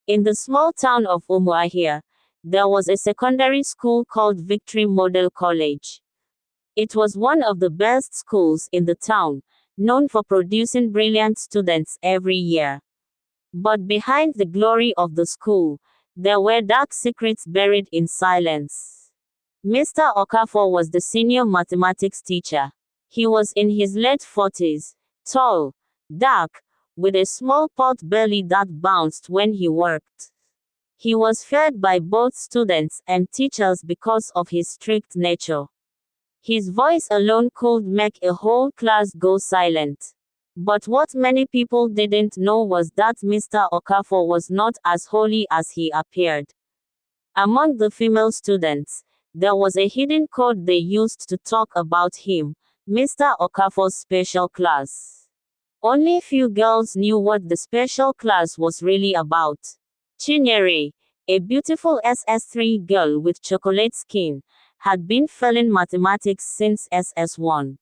In the small town of Umuahia, there was a secondary school called Victory Model College. It was one of the best schools in the town, known for producing brilliant students every year. But behind the glory of the school, there were dark secrets buried in silence. Mr. Okafor was the senior mathematics teacher. He was in his late 40s, tall, dark, with a small pot belly that bounced when he worked. He was feared by both students and teachers because of his strict nature. His voice alone could make a whole class go silent. But what many people didn't know was that Mr. Okafor was not as holy as he appeared. Among the female students, there was a hidden code they used to talk about him, Mr. Okafor's special class. Only few girls knew what the special class was really about. Chinyere, a beautiful SS3 girl with chocolate skin, had been failing mathematics since SS1.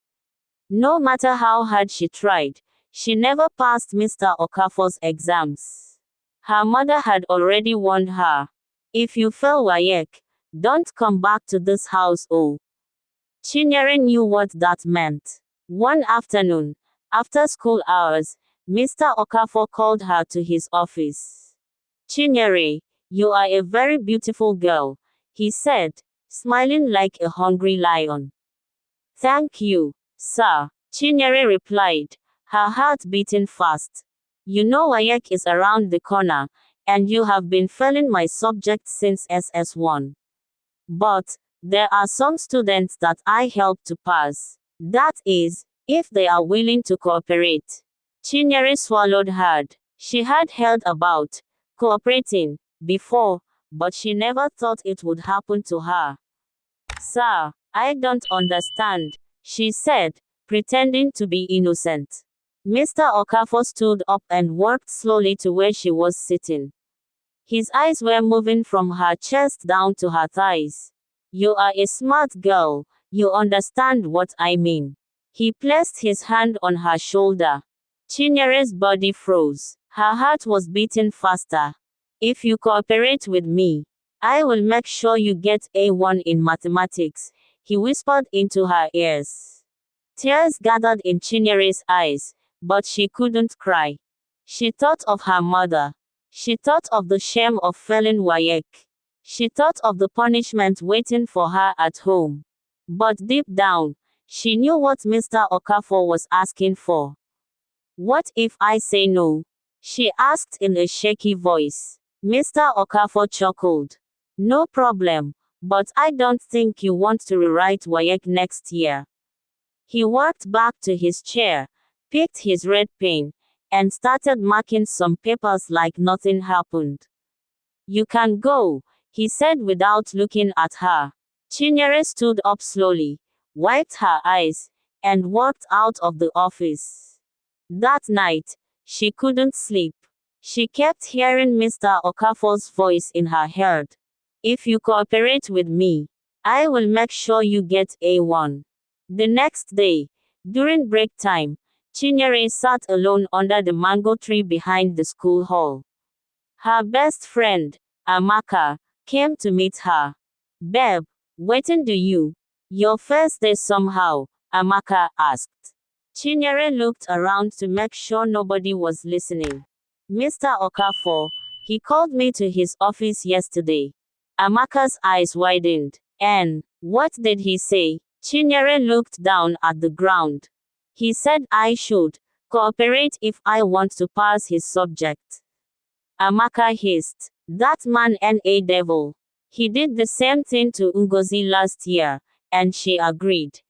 No matter how hard she tried, she never passed Mr. Okafor's exams. Her mother had already warned her, "If you fail WAEC, don't come back to this house." Oh. Chinyere knew what that meant. One afternoon, after school hours, Mr. Okafor called her to his office. "Chinyere, you are a very beautiful girl," he said, smiling like a hungry lion. "Thank you, sir," Chinyere replied, her heart beating fast. "You know WAEC is around the corner, and you have been failing my subject since SS1. But there are some students that I help to pass. That is, if they are willing to cooperate." Chinyere swallowed hard. She had heard about cooperating before, but she never thought it would happen to her. "Sir, I don't understand," she said, pretending to be innocent. Mr. Okafor stood up and walked slowly to where she was sitting. His eyes were moving from her chest down to her thighs. "You are a smart girl, you understand what I mean." He placed his hand on her shoulder. Chinyere's body froze. Her heart was beating faster. "If you cooperate with me, I will make sure you get A1 in mathematics," he whispered into her ears. Tears gathered in Chinyere's eyes, but she couldn't cry. She thought of her mother. She thought of the shame of failing WAEC. She thought of the punishment waiting for her at home. But deep down, she knew what Mr. Okafor was asking for. "What if I say no?" she asked in a shaky voice. Mr. Okafor chuckled. "No problem, but I don't think you want to rewrite WAEC next year." He walked back to his chair, picked his red pen, and started marking some papers like nothing happened. "You can go," he said without looking at her. Chinyere stood up slowly, wiped her eyes, and walked out of the office. That night, she couldn't sleep. She kept hearing Mr. Okafor's voice in her head. "If you cooperate with me, I will make sure you get A1. The next day, during break time, Chinyere sat alone under the mango tree behind the school hall. Her best friend, Amaka, came to meet her. "Babe, waiting do you? Your first day somehow," Amaka asked. Chinyere looked around to make sure nobody was listening. "Mr. Okafor, he called me to his office yesterday." Amaka's eyes widened. "And what did he say?" Chinyere looked down at the ground. "He said I should cooperate if I want to pass his subject." Amaka hissed. "That man and a devil. He did the same thing to Ngozi last year, and she agreed.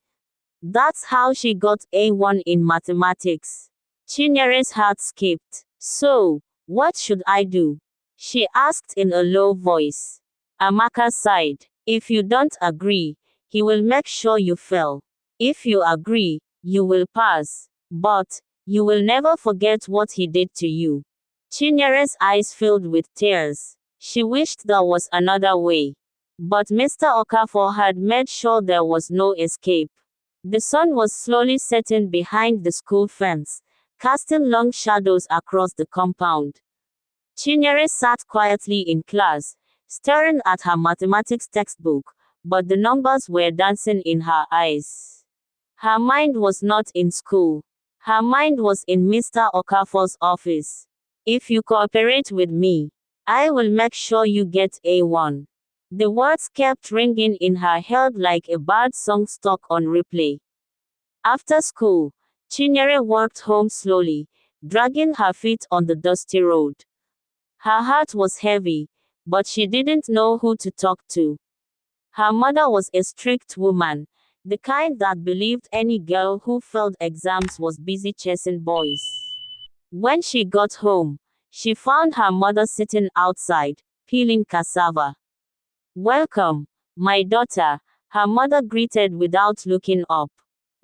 That's how she got A1 in mathematics." Chinyere's heart skipped. "So, what should I do?" she asked in a low voice. Amaka sighed. "If you don't agree, he will make sure you fail. If you agree, you will pass. But you will never forget what he did to you." Chinyere's eyes filled with tears. She wished there was another way. But Mr. Okafor had made sure there was no escape. The sun was slowly setting behind the school fence, casting long shadows across the compound. Chinyere sat quietly in class, staring at her mathematics textbook, but the numbers were dancing in her eyes. Her mind was not in school. Her mind was in Mr. Okafor's office. If you cooperate with me, I will make sure you get A1. The words kept ringing in her head like a bad song stuck on replay. After school, Chinyere walked home slowly, dragging her feet on the dusty road. Her heart was heavy, but she didn't know who to talk to. Her mother was a strict woman, the kind that believed any girl who failed exams was busy chasing boys. When she got home, she found her mother sitting outside, peeling cassava. "Welcome, my daughter," her mother greeted without looking up.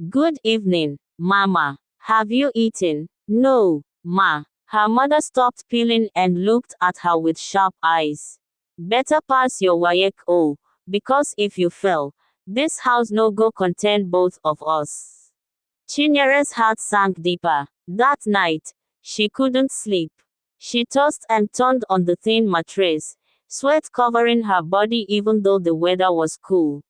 "Good evening, Mama. Have you eaten?" "No, Ma." Her mother stopped peeling and looked at her with sharp eyes. "Better pass your WAEC, because if you fail, this house no go contain both of us." Chinyere's heart sank deeper. That night, she couldn't sleep. She tossed and turned on the thin mattress, sweat covering her body even though the weather was cool.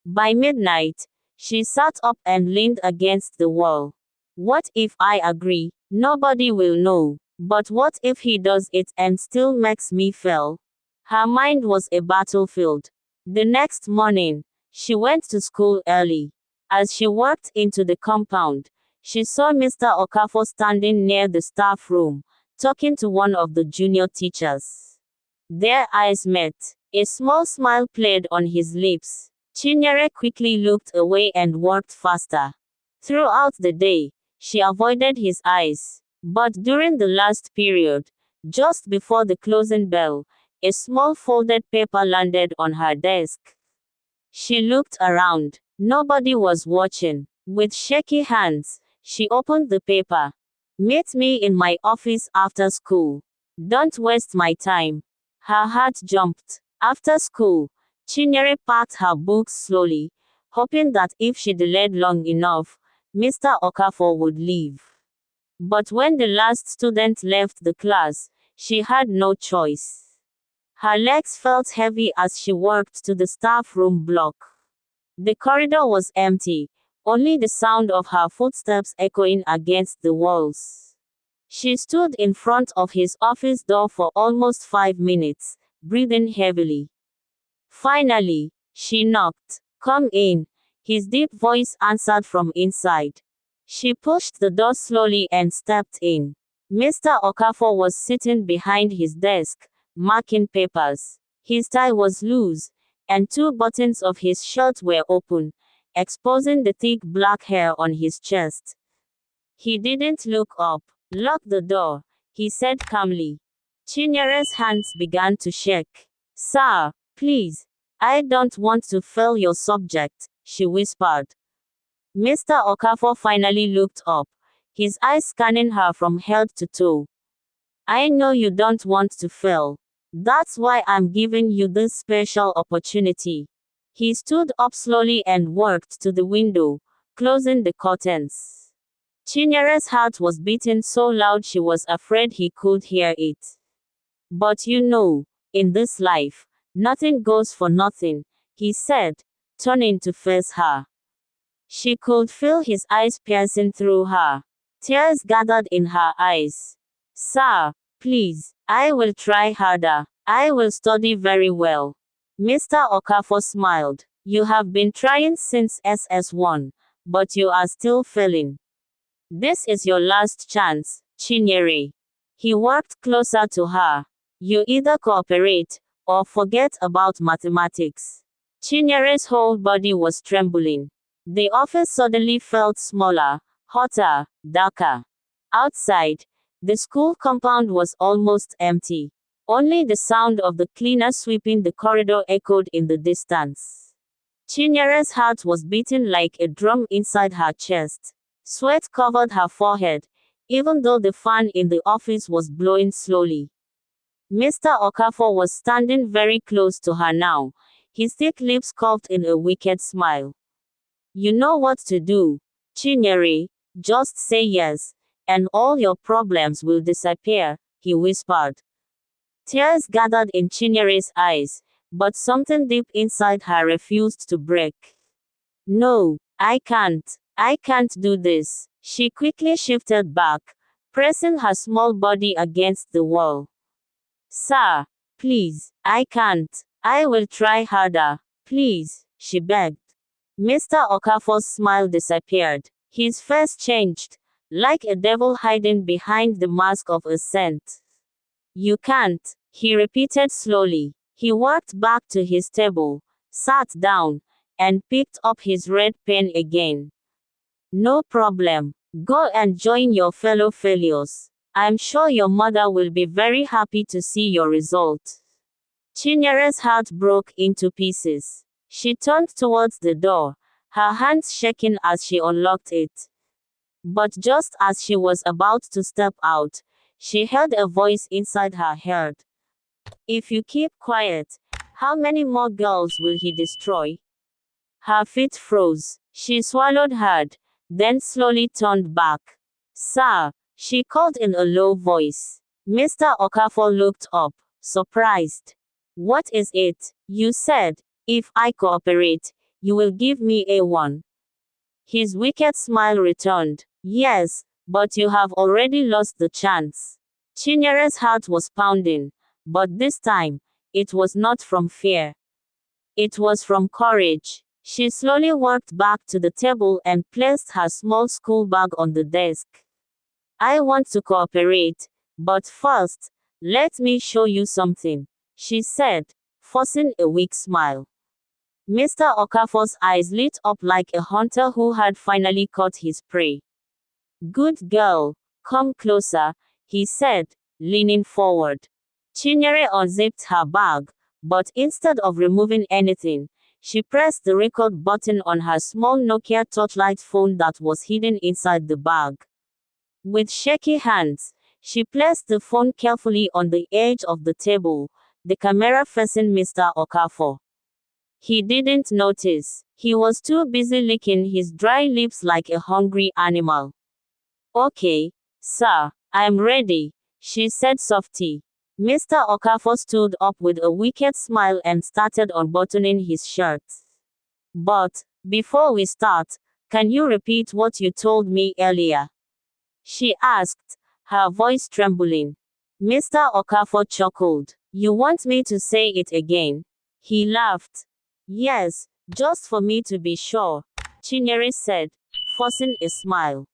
By midnight, she sat up and leaned against the wall. "What if I agree? Nobody will know. But what if he does it and still makes me fail?" Her mind was a battlefield. The next morning, she went to school early. As she walked into the compound, she saw Mr. Okafor standing near the staff room, talking to one of the junior teachers. Their eyes met. A small smile played on his lips. Chinyere quickly looked away and walked faster. Throughout the day, she avoided his eyes. But during the last period, just before the closing bell, a small folded paper landed on her desk. She looked around. Nobody was watching. With shaky hands, she opened the paper. "Meet me in my office after school. Don't waste my time." Her heart jumped. After school, Chinyere packed her books slowly, hoping that if she delayed long enough, Mr. Okafor would leave. But when the last student left the class, she had no choice. Her legs felt heavy as she walked to the staff room block. The corridor was empty, only the sound of her footsteps echoing against the walls. She stood in front of his office door for almost 5 minutes, breathing heavily. Finally, she knocked. "Come in," his deep voice answered from inside. She pushed the door slowly and stepped in. Mr. Okafor was sitting behind his desk, marking papers. His tie was loose, and 2 buttons of his shirt were open, exposing the thick black hair on his chest. He didn't look up. "Lock the door," he said calmly. Chinyere's hands began to shake. "Sir, please, I don't want to fail your subject," she whispered. Mr. Okafor finally looked up, his eyes scanning her from head to toe. "I know you don't want to fail. That's why I'm giving you this special opportunity." He stood up slowly and walked to the window, closing the curtains. Chinyere's heart was beating so loud she was afraid he could hear it. "But you know, in this life, nothing goes for nothing," he said, turning to face her. She could feel his eyes piercing through her. Tears gathered in her eyes. "Sir, please, I will try harder. I will study very well." Mr. Okafor smiled. "You have been trying since SS1, but you are still failing. This is your last chance, Chinyere." He walked closer to her. "You either cooperate, or forget about mathematics." Chinyere's whole body was trembling. The office suddenly felt smaller, hotter, darker. Outside, the school compound was almost empty. Only the sound of the cleaner sweeping the corridor echoed in the distance. Chinyere's heart was beating like a drum inside her chest. Sweat covered her forehead, even though the fan in the office was blowing slowly. Mr. Okafor was standing very close to her now, his thick lips curved in a wicked smile. "You know what to do, Chinyere. Just say yes, and all your problems will disappear," he whispered. Tears gathered in Chinyere's eyes, but something deep inside her refused to break. No, I can't. I can't do this. She quickly shifted back, pressing her small body against the wall. Sir, please, I can't. I will try harder. Please, she begged. Mr. Okafor's smile disappeared. His face changed, like a devil hiding behind the mask of a saint. You can't, he repeated slowly. He walked back to his table, sat down, and picked up his red pen again. No problem. Go and join your fellow failures. I'm sure your mother will be very happy to see your result. Chinyere's heart broke into pieces. She turned towards the door, her hands shaking as she unlocked it. But just as she was about to step out, she heard a voice inside her head. If you keep quiet, how many more girls will he destroy? Her feet froze. She swallowed hard, then slowly turned back. Sir, she called in a low voice. Mr. Okafor looked up, surprised. What is it? You said, if I cooperate, you will give me A1. His wicked smile returned. Yes, but you have already lost the chance. Chinyere's heart was pounding, but this time, it was not from fear. It was from courage. She slowly walked back to the table and placed her small school bag on the desk. I want to cooperate, but first, let me show you something, she said, forcing a weak smile. Mr. Okafor's eyes lit up like a hunter who had finally caught his prey. Good girl, come closer, he said, leaning forward. Chinyere unzipped her bag, but instead of removing anything, she pressed the record button on her small Nokia touchlight phone that was hidden inside the bag. With shaky hands, she placed the phone carefully on the edge of the table, the camera facing Mr. Okafor. He didn't notice. He was too busy licking his dry lips like a hungry animal. Okay, sir, I'm ready, she said softly. Mr. Okafor stood up with a wicked smile and started unbuttoning his shirt. But, before we start, can you repeat what you told me earlier? She asked, her voice trembling. Mr. Okafor chuckled. You want me to say it again? He laughed. Yes, just for me to be sure, Chinyere said, forcing a smile.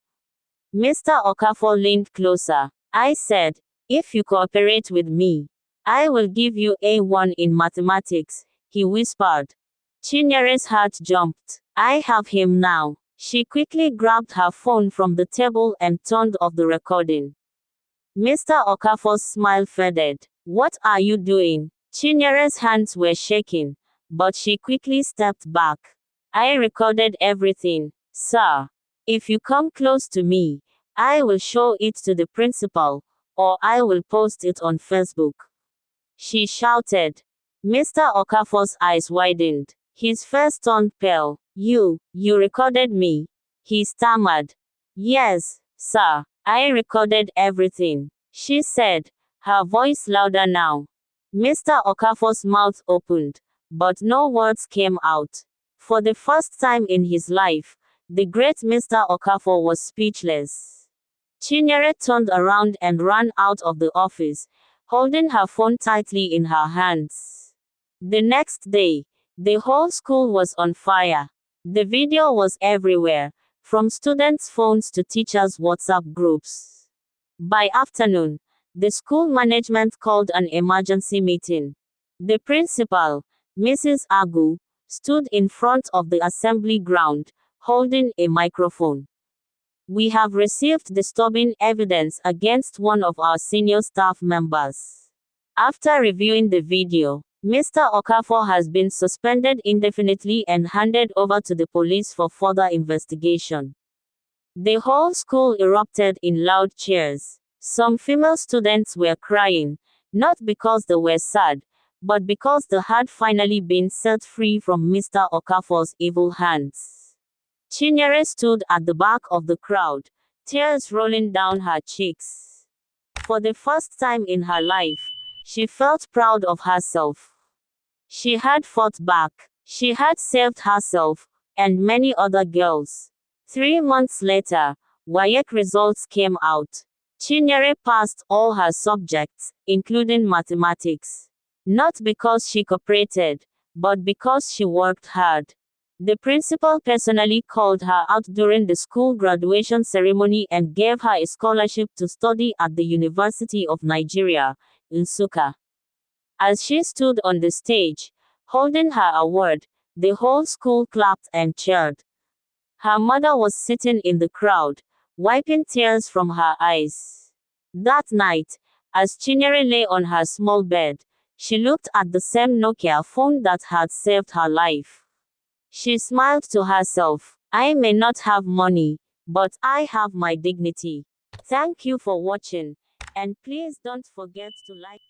Mr. Okafor leaned closer. I said, if you cooperate with me, I will give you A1 in mathematics, he whispered. Chinyere's heart jumped. I have him now. She quickly grabbed her phone from the table and turned off the recording. Mr. Okafor's smile faded. What are you doing? Chinyere's hands were shaking, but she quickly stepped back. I recorded everything, sir. If you come close to me, I will show it to the principal, or I will post it on Facebook, she shouted. Mr. Okafor's eyes widened. His face turned pale. You recorded me? He stammered. Yes, sir, I recorded everything, she said, her voice louder now. Mr. Okafor's mouth opened, but no words came out. For the first time in his life, the great Mr. Okafor was speechless. Chinyere turned around and ran out of the office, holding her phone tightly in her hands. The next day, the whole school was on fire. The video was everywhere, from students' phones to teachers' WhatsApp groups. By afternoon, the school management called an emergency meeting. The principal, Mrs. Agu, stood in front of the assembly ground, holding a microphone. We have received disturbing evidence against one of our senior staff members. After reviewing the video, Mr. Okafor has been suspended indefinitely and handed over to the police for further investigation. The whole school erupted in loud cheers. Some female students were crying, not because they were sad, but because they had finally been set free from Mr. Okafor's evil hands. Chinyere stood at the back of the crowd, tears rolling down her cheeks. For the first time in her life, She felt proud of herself. She had fought back. She had saved herself, and many other girls. 3 months later, WAEC results came out. Chinyere passed all her subjects, including mathematics. Not because she cooperated, but because she worked hard. The principal personally called her out during the school graduation ceremony and gave her a scholarship to study at the University of Nigeria, Nsukka. As she stood on the stage, holding her award, the whole school clapped and cheered. Her mother was sitting in the crowd, wiping tears from her eyes. That night, as Chinyere lay on her small bed, she looked at the same Nokia phone that had saved her life. She smiled to herself. I may not have money, but I have my dignity. Thank you for watching, and please don't forget to like.